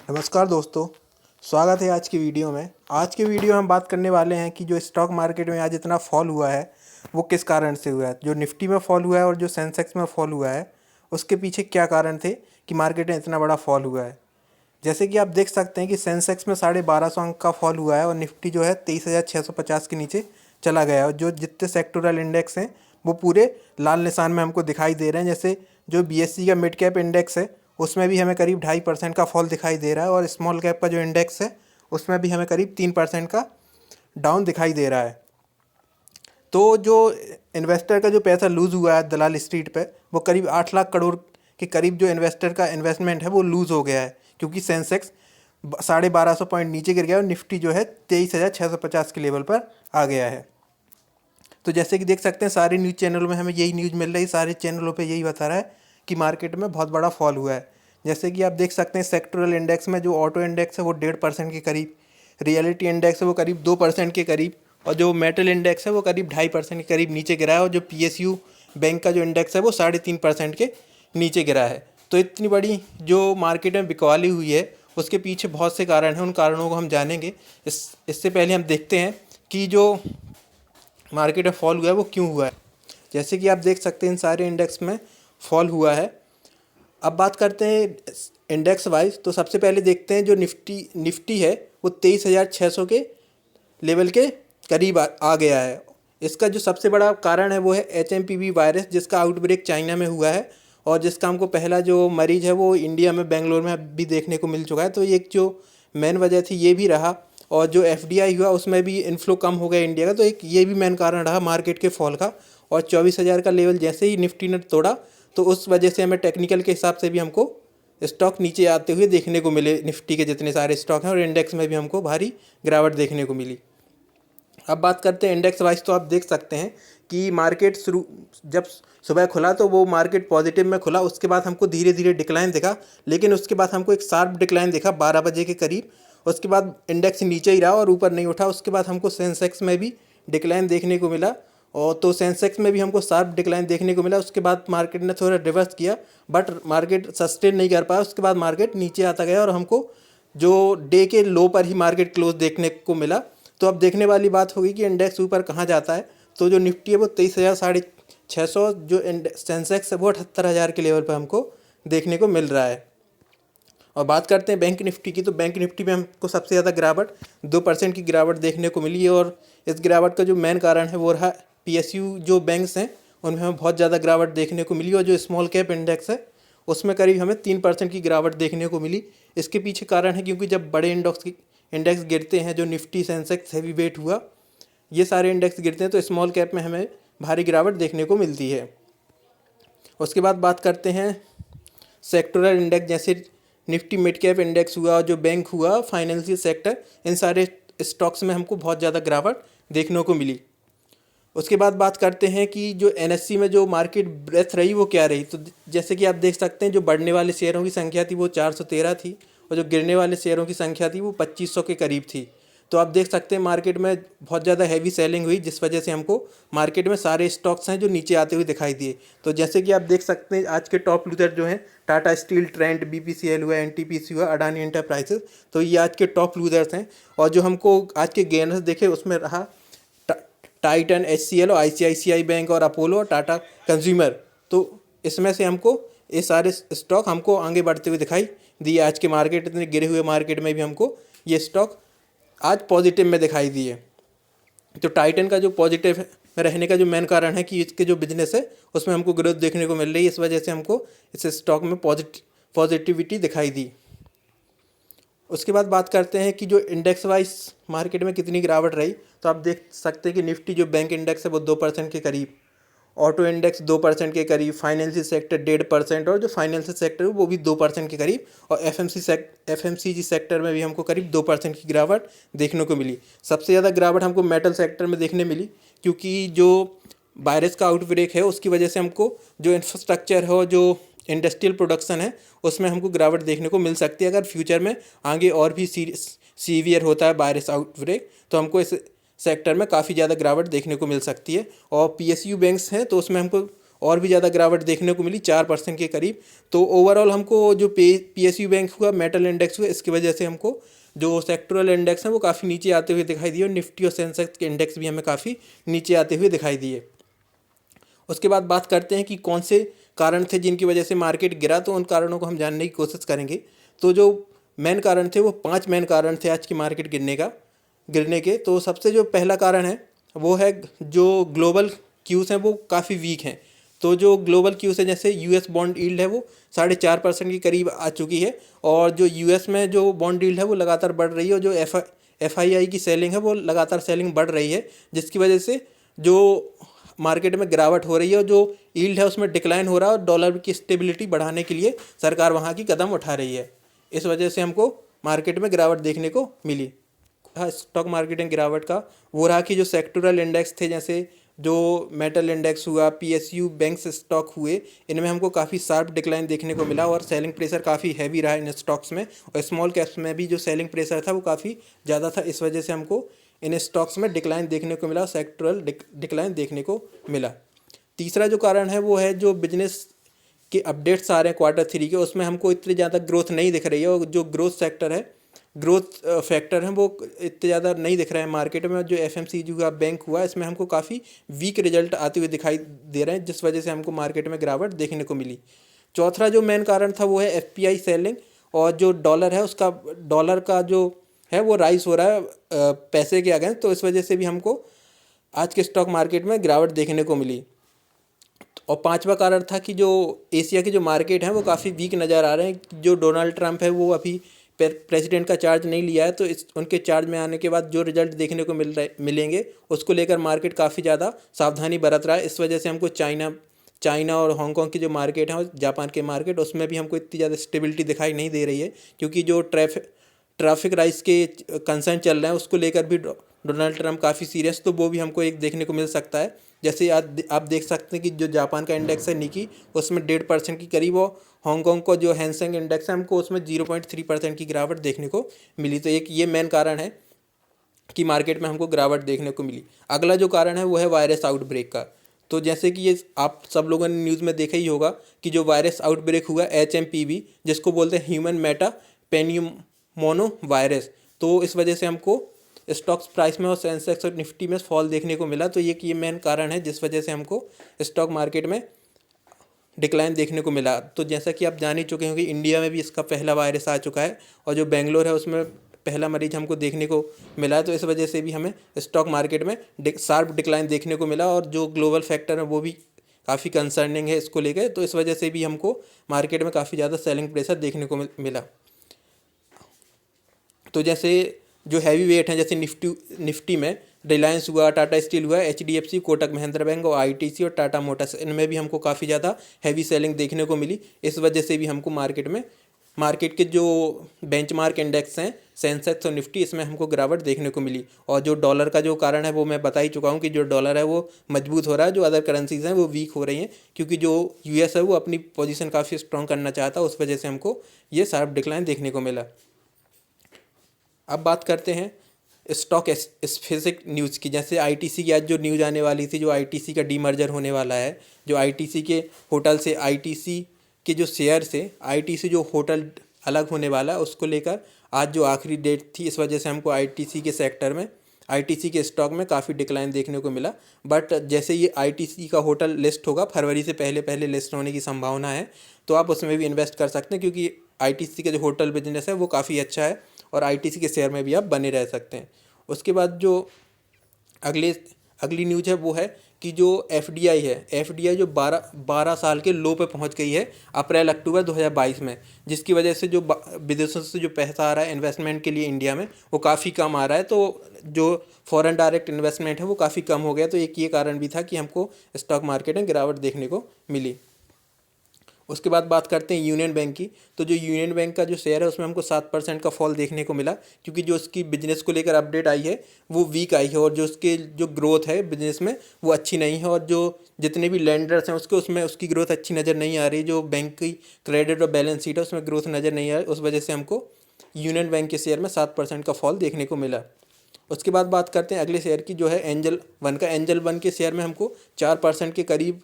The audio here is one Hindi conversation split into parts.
नमस्कार दोस्तों, स्वागत है आज की वीडियो में। आज की वीडियो में हम बात करने वाले हैं कि जो स्टॉक मार्केट में आज इतना फॉल हुआ है वो किस कारण से हुआ है। जो निफ्टी में फॉल हुआ है और जो सेंसेक्स में फॉल हुआ है उसके पीछे क्या कारण थे कि मार्केट में इतना बड़ा फॉल हुआ है। जैसे कि आप देख सकते हैं कि सेंसेक्स में 1250 अंक का फॉल हुआ है और निफ्टी जो है 23,650 के नीचे चला गया है। और जो जितने सेक्टोरल इंडेक्स हैं वो पूरे लाल निशान में हमको दिखाई दे रहे हैं। जैसे जो बीएससी का मिड कैप इंडेक्स है उसमें भी हमें करीब 2.5% का फॉल दिखाई दे रहा है और स्मॉल कैप का जो इंडेक्स है उसमें भी हमें करीब 3% का डाउन दिखाई दे रहा है। तो जो इन्वेस्टर का जो पैसा लूज़ हुआ है दलाल स्ट्रीट पे वो करीब 8 लाख करोड़ के करीब जो इन्वेस्टर का इन्वेस्टमेंट है वो लूज़ हो गया है, क्योंकि सेंसेक्स 1250 पॉइंट नीचे गिर गया और निफ्टी जो है 23,650 के लेवल पर आ गया है। तो जैसे कि देख सकते हैं सारे न्यूज़ चैनलों में हमें यही न्यूज़ मिल रही है, सारे चैनलों पे यही बता रहा है कि मार्केट में बहुत बड़ा फॉल हुआ है। जैसे कि आप देख सकते हैं सेक्टोरल इंडेक्स में जो ऑटो इंडेक्स है वो 1.5% के करीब, रियलिटी इंडेक्स है वो करीब 2% के करीब और जो मेटल इंडेक्स है वो करीब 2.5% के करीब नीचे गिरा है और जो PSU बैंक का जो इंडेक्स है वो 3.5% के नीचे गिरा है। तो इतनी बड़ी जो मार्केट में बिकवाली हुई है उसके पीछे बहुत से कारण हैं, उन कारणों को हम जानेंगे। इससे पहले हम देखते हैं कि जो मार्केट में फॉल हुआ है वो क्यों हुआ है। जैसे कि आप देख सकते हैं इन सारे इंडेक्स में फॉल हुआ है। अब बात करते हैं इंडेक्स वाइज, तो सबसे पहले देखते हैं जो निफ्टी है वो 23,600 के लेवल के करीब आ गया है। इसका जो सबसे बड़ा कारण है वो है HMPV वायरस, जिसका आउटब्रेक चाइना में हुआ है और जिसका हमको पहला जो मरीज है वो इंडिया में बेंगलोर में भी देखने को मिल चुका है। तो ये एक जो मेन वजह थी ये भी रहा और जो FDI हुआ उसमें भी इन्फ्लो कम हो गया इंडिया का, तो एक ये भी मेन कारण रहा मार्केट के फॉल का। और 24,000 का लेवल जैसे ही निफ्टी ने तोड़ा तो उस वजह से हमें टेक्निकल के हिसाब से भी हमको स्टॉक नीचे आते हुए देखने को मिले। निफ्टी के जितने सारे स्टॉक हैं और इंडेक्स में भी हमको भारी गिरावट देखने को मिली। अब बात करते हैं इंडेक्स वाइज, तो आप देख सकते हैं कि मार्केट जब सुबह खुला तो वो मार्केट पॉजिटिव में खुला, उसके बाद हमको धीरे धीरे डिक्लाइन दिखा, लेकिन उसके बाद हमको एक शार्प डिक्लाइन दिखा 12 बजे के करीब। उसके बाद इंडेक्स नीचे ही रहा और ऊपर नहीं उठा। उसके बाद हमको सेंसेक्स में भी डिक्लाइन देखने को मिला और तो सेंसेक्स में भी हमको शार्प डिक्लाइन देखने को मिला। उसके बाद मार्केट ने थोड़ा रिवर्स किया बट मार्केट सस्टेन नहीं कर पाया। उसके बाद मार्केट नीचे आता गया और हमको जो डे के लो पर ही मार्केट क्लोज देखने को मिला। तो अब देखने वाली बात होगी कि इंडेक्स ऊपर कहाँ जाता है। तो जो निफ्टी है वो 23,600, जो सेंसेक्स है वो 78,000 के लेवल पर हमको देखने को मिल रहा है। और बात करते हैं बैंक निफ्टी की, तो बैंक निफ्टी में हमको सबसे ज़्यादा गिरावट 2% की गिरावट देखने को मिली है और इस गिरावट का जो मेन कारण है वो रहा PSU जो बैंक्स हैं उनमें हमें बहुत ज़्यादा गिरावट देखने को मिली और जो स्मॉल कैप इंडेक्स है उसमें करीब हमें 3% की गिरावट देखने को मिली। इसके पीछे कारण है क्योंकि जब बड़े इंडेक्स गिरते हैं, जो निफ्टी सेंसेक्स हैवी वेट हुआ, ये सारे इंडेक्स गिरते हैं तो स्मॉल कैप में हमें भारी गिरावट देखने को मिलती है। उसके बाद बात करते हैं सेक्टोरल इंडेक्स, जैसे निफ्टी मिड कैप इंडेक्स हुआ, जो बैंक हुआ, फाइनेंशियल सेक्टर, इन सारे स्टॉक्स में हमको बहुत ज़्यादा गिरावट देखने को मिली। उसके बाद बात करते हैं कि जो NSE में जो मार्केट ब्रेथ रही वो क्या रही। तो जैसे कि आप देख सकते हैं जो बढ़ने वाले शेयरों की संख्या थी वो 413 थी और जो गिरने वाले शेयरों की संख्या थी वो 2500 के करीब थी। तो आप देख सकते हैं मार्केट में बहुत ज़्यादा हैवी सेलिंग हुई, जिस वजह से हमको मार्केट में सारे स्टॉक्स हैं जो नीचे आते हुए दिखाई दिए। तो जैसे कि आप देख सकते हैं आज के टॉप लूजर जो हैं टाटा स्टील, ट्रेंट, BPCL हुआ, NTPC हुआ, अडानी एंटरप्राइजेस, तो ये आज के टॉप लूजर्स हैं। और जो हमको आज के गेनर्स देखे उसमें रहा टाइटन, HCL और ICICI बैंक और अपोलो और टाटा कंज्यूमर। तो इसमें से हमको ये सारे स्टॉक हमको आगे बढ़ते हुए दिखाई दिए। आज के मार्केट इतने गिरे हुए मार्केट में भी हमको ये स्टॉक आज पॉजिटिव में दिखाई दिए। तो टाइटन का जो पॉजिटिव में रहने का जो मेन कारण है कि इसके जो बिजनेस है उसमें हमको ग्रोथ देखने को मिल रही है, इस वजह से हमको इस स्टॉक में पॉजिटिविटी दिखाई दी। उसके बाद बात करते हैं कि जो इंडेक्स वाइज मार्केट में कितनी गिरावट रही। तो आप देख सकते हैं कि निफ्टी जो बैंक इंडेक्स है वो 2% के करीब, ऑटो इंडेक्स 2% के करीब, फाइनेंशियल सेक्टर 1.5% और जो फाइनेंशियल सेक्टर है वो भी 2% के करीब, और FMCG सेक्टर में भी हमको करीब 2% की गिरावट देखने को मिली। सबसे ज़्यादा गिरावट हमको मेटल सेक्टर में देखने मिली, क्योंकि जो वायरस का आउटब्रेक है उसकी वजह से हमको जो इंफ्रास्ट्रक्चर है और जो इंडस्ट्रियल प्रोडक्शन है उसमें हमको गिरावट देखने को मिल सकती है। अगर फ्यूचर में आगे और भी सीवियर होता है वायरस आउटब्रेक तो हमको इस सेक्टर में काफ़ी ज़्यादा गिरावट देखने को मिल सकती है। और PSU बैंक्स हैं तो उसमें हमको और भी ज़्यादा गिरावट देखने को मिली 4% के करीब। तो ओवरऑल हमको जो PSU बैंक हुआ, मेटल इंडेक्स हुआ, इसकी वजह से हमको जो सेक्टोरल इंडेक्स हैं वो काफ़ी नीचे आते हुए दिखाई दिए और निफ्टी और सेंसेक्स के इंडेक्स भी हमें काफ़ी नीचे आते हुए दिखाई दिए। उसके बाद बात करते हैं कि कौन से कारण थे जिनकी वजह से मार्केट गिरा, तो उन कारणों को हम जानने की कोशिश करेंगे। तो जो मेन कारण थे वो 5 मेन कारण थे आज की मार्केट गिरने के। तो सबसे जो पहला कारण है वो है जो ग्लोबल क्यूज़ हैं वो काफ़ी वीक हैं। तो जो ग्लोबल क्यूज़ है जैसे US बॉन्ड यील्ड है वो 4.5% के करीब आ चुकी है और जो US में जो बॉन्ड यील्ड है वो लगातार बढ़ रही है और जो FII की सेलिंग है वो लगातार सेलिंग बढ़ रही है, जिसकी वजह से जो मार्केट में गिरावट हो रही है और जो यील्ड है उसमें डिक्लाइन हो रहा है और डॉलर की स्टेबिलिटी बढ़ाने के लिए सरकार वहाँ की कदम उठा रही है। इस वजह से हमको मार्केट में गिरावट देखने को मिली। स्टॉक मार्केट में गिरावट का वो रहा कि जो सेक्टोरल इंडेक्स थे जैसे जो मेटल इंडेक्स हुआ, PSU बैंक्स स्टॉक हुए, इनमें हमको काफ़ी शार्प डिक्लाइन देखने को मिला और सेलिंग प्रेशर काफ़ी हैवी रहा इन स्टॉक्स में। और स्मॉल कैप्स में भी जो सेलिंग प्रेशर था वो काफ़ी ज़्यादा था, इस वजह से हमको इन स्टॉक्स में डिक्लाइन देखने को मिला, सेक्टोरल डिक्लाइन देखने को मिला। तीसरा जो कारण है वो है जो बिजनेस के अपडेट्स आ रहे हैं Q3 के, उसमें हमको इतनी ज़्यादा ग्रोथ नहीं दिख रही है और जो ग्रोथ फैक्टर हैं वो इतने ज़्यादा नहीं दिख रहे हैं मार्केट में। जो FMCG का बैंक हुआ इसमें हमको काफ़ी वीक रिजल्ट आते हुए दिखाई दे रहे हैं, जिस वजह से हमको मार्केट में गिरावट देखने को मिली। चौथा जो मेन कारण था वो है FPI सेलिंग और जो डॉलर है उसका डॉलर का जो है वो राइज हो रहा है पैसे के अगेंस्ट, तो इस वजह से भी हमको आज के स्टॉक मार्केट में गिरावट देखने को मिली। और पांचवा कारण था कि जो एशिया के जो मार्केट हैं वो काफ़ी वीक नज़र आ रहे हैं। जो डोनाल्ड ट्रंप है वो अभी प्रेसिडेंट का चार्ज नहीं लिया है, तो इस उनके चार्ज में आने के बाद जो रिजल्ट देखने को मिलेंगे उसको लेकर मार्केट काफ़ी ज़्यादा सावधानी बरत रहा है। इस वजह से हमको चाइना और हांगकांग की जो मार्केट है और जापान के मार्केट उसमें भी हमको इतनी ज़्यादा स्टेबिलिटी दिखाई नहीं दे रही है, क्योंकि जो ट्रैफिक राइज के कंसर्न चल रहे हैं उसको लेकर भी डोनाल्ड ट्रंप काफ़ी सीरियस, तो वो भी हमको एक देखने को मिल सकता है। जैसे आप देख सकते हैं कि जो जापान का इंडेक्स है निकी, उसमें 1.5% की करीब, और हांगकांग को जो हैंसेंग इंडेक्स है हमको उसमें 0.3% की गिरावट देखने को मिली। तो एक ये मेन कारण है कि मार्केट में हमको गिरावट देखने को मिली। अगला जो कारण है वो है वायरस आउटब्रेक का। तो जैसे कि ये आप सब लोगों ने न्यूज़ में देखा ही होगा कि जो वायरस आउटब्रेक हुआ HMPV, जिसको बोलते हैं ह्यूमन मेटा पेनियोमोनो वायरस, तो इस वजह से हमको स्टॉक्स प्राइस में और सेंसेक्स और निफ्टी में फॉल देखने को मिला। तो ये मेन कारण है जिस वजह से हमको स्टॉक मार्केट में डिक्लाइन देखने को मिला। तो जैसा कि आप जान ही चुके होंगे इंडिया में भी इसका पहला वायरस आ चुका है और जो बेंगलोर है उसमें पहला मरीज हमको देखने को मिला है। तो इस वजह से भी हमें स्टॉक मार्केट में शार्प डिक्लाइन देखने को मिला और जो ग्लोबल फैक्टर है वो भी काफ़ी कंसर्निंग है इसको लेकर। तो इस वजह से भी हमको मार्केट में काफ़ी ज़्यादा सेलिंग प्रेशर देखने को मिला। तो जैसे जो हैवी वेट हैं जैसे निफ्टी में रिलायंस हुआ, टाटा स्टील हुआ, HDFC, कोटक महिंद्रा बैंक और ITC और टाटा मोटर्स, इनमें भी हमको काफ़ी ज़्यादा हैवी सेलिंग देखने को मिली। इस वजह से भी हमको मार्केट के जो बेंचमार्क इंडेक्स हैं सेंसेक्स और निफ्टी, इसमें हमको गिरावट देखने को मिली। और जो डॉलर का जो कारण है वो मैं बता ही चुका हूँ कि जो डॉलर है वो मजबूत हो रहा है, जो अदर करेंसीज हैं वो वीक हो रही हैं, क्योंकि जो US है वो अपनी पोजीशन काफ़ी स्ट्रॉन्ग करना चाहता है, उस वजह से हमको ये शार्प डिक्लाइन देखने को मिला। अब बात करते हैं स्टॉक स्पेसिफिक न्यूज़ की। जैसे ITC की आज जो न्यूज़ आने वाली थी, जो ITC का डीमर्जर होने वाला है, जो ITC के होटल से ITC के जो शेयर से ITC जो होटल अलग होने वाला है उसको लेकर आज जो आखिरी डेट थी, इस वजह से हमको ITC के सेक्टर में ITC के स्टॉक में काफ़ी डिक्लाइन देखने को मिला। बट जैसे ये ITC का होटल लिस्ट होगा फरवरी से पहले लिस्ट होने की संभावना है, तो आप उसमें भी इन्वेस्ट कर सकते हैं, क्योंकि ITC का जो होटल बिजनेस है वो काफ़ी अच्छा है और ITC के शेयर में भी आप बने रह सकते हैं। उसके बाद जो अगली न्यूज़ है वो है कि जो FDI है, FDI जो 12 साल के लो पे पहुंच गई है अप्रैल-अक्टूबर 2022 में, जिसकी वजह से जो विदेशों से जो पैसा आ रहा है इन्वेस्टमेंट के लिए इंडिया में वो काफ़ी कम आ रहा है। तो जो फॉरेन डायरेक्ट इन्वेस्टमेंट है वो काफ़ी कम हो गया। तो एक ये कारण भी था कि हमको स्टॉक मार्केट में गिरावट देखने को मिली। उसके बाद बात करते हैं यूनियन बैंक की। तो जो यूनियन बैंक का जो शेयर है उसमें हमको 7% का फॉल देखने को मिला, क्योंकि जो उसकी बिजनेस को लेकर अपडेट आई है वो वीक आई है और जो उसके जो ग्रोथ है बिजनेस में वो अच्छी नहीं है, और जो जितने भी लेंडर्स हैं उसमें उसकी ग्रोथ अच्छी नज़र नहीं आ रही। जो बैंक की क्रेडिट और बैलेंस शीट है उसमें ग्रोथ नज़र नहीं आ रही, उस वजह से हमको यूनियन बैंक के शेयर में 7% का फॉल देखने को मिला। उसके बाद बात करते हैं अगले शेयर की, जो है एंजल वन का। एंजल वन के शेयर में हमको 4% के करीब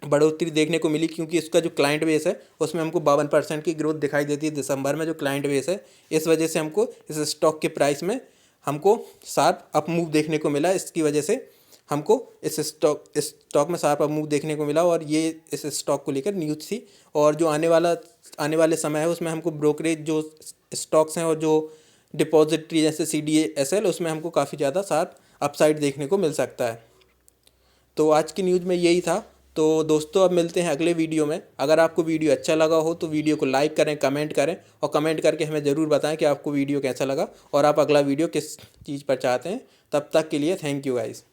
बढ़ोतरी देखने को मिली, क्योंकि इसका जो क्लाइंट बेस है उसमें हमको 52% की ग्रोथ दिखाई देती है दिसंबर में, जो क्लाइंट बेस है। इस वजह से हमको इस स्टॉक के प्राइस में हमको शार्प अप मूव देखने को मिला। इसकी वजह से हमको इस स्टॉक में शार्प अप मूव देखने को मिला, और ये इस स्टॉक को लेकर न्यूज़ थी। और जो आने वाले समय है उसमें हमको ब्रोकरेज जो स्टॉक्स हैं और जो डिपॉजिटरी जैसे CDSL, उसमें हमको काफ़ी ज़्यादा शार्प अपसाइड देखने को मिल सकता है। तो आज की न्यूज़ में यही था। तो दोस्तों अब मिलते हैं अगले वीडियो में। अगर आपको वीडियो अच्छा लगा हो तो वीडियो को लाइक करें, कमेंट करें, और कमेंट करके हमें ज़रूर बताएं कि आपको वीडियो कैसा लगा और आप अगला वीडियो किस चीज़ पर चाहते हैं। तब तक के लिए थैंक यू गाइस।